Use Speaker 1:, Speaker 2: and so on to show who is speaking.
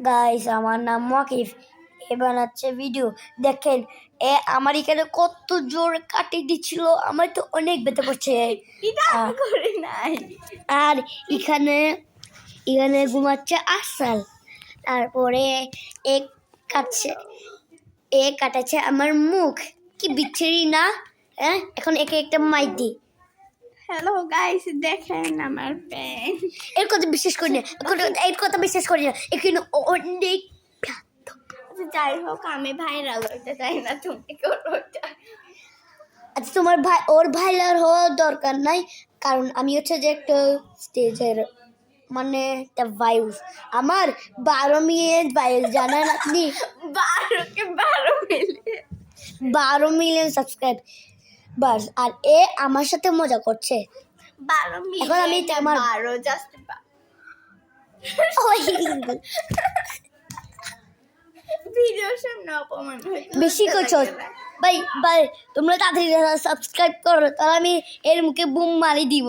Speaker 1: Guys, আমার নাম Waqif. এ বানাচ্ছে ভিডিও। দেখেন, আমার এখানে কত জোর কাটি দিচ্ছিল, আমার তো অনেক ব্যথা করছে। আর এখানে এখানে ঘুমাচ্ছে আসাল। তারপরে এক কাটছে কাটাচ্ছে আমার মুখ। কি বিচ্ছিরি না? এখন একে একটা মাইক দিই।
Speaker 2: হ্যালো গাইস, দেখেন আমার প্যান্ট।
Speaker 1: এর কথা বিশ্বাস করি না, এর কথা বিশ্বাস করি না। এখানে অনেক
Speaker 2: যাই হোক, আমি ভাইরাল হইতে চাই না, তুমি করো ওটা।
Speaker 1: আচ্ছা, তোমার ওর ভাইরাল হওয়ার দরকার নাই, কারণ আমি হচ্ছে যে একটা স্টেজের মানে একটা ভাইরাস। আমার 12 মিলিয়ন ভাইরাস, জানেন আপনি? 12 মিলিয়ন সাবস্ক্রাইব বাস। আর আমার সাথে মজা করছে।
Speaker 2: 12
Speaker 1: এখন আমি আমার
Speaker 2: 12 জাস্ট ভিডিওর সামনে অপমান হয়েছে।
Speaker 1: বেশি করছো ভাই। তোমরা তাড়াতাড়ি সাবস্ক্রাইব করো, তাহলে আমি এর মুখে বুম মারি দিব।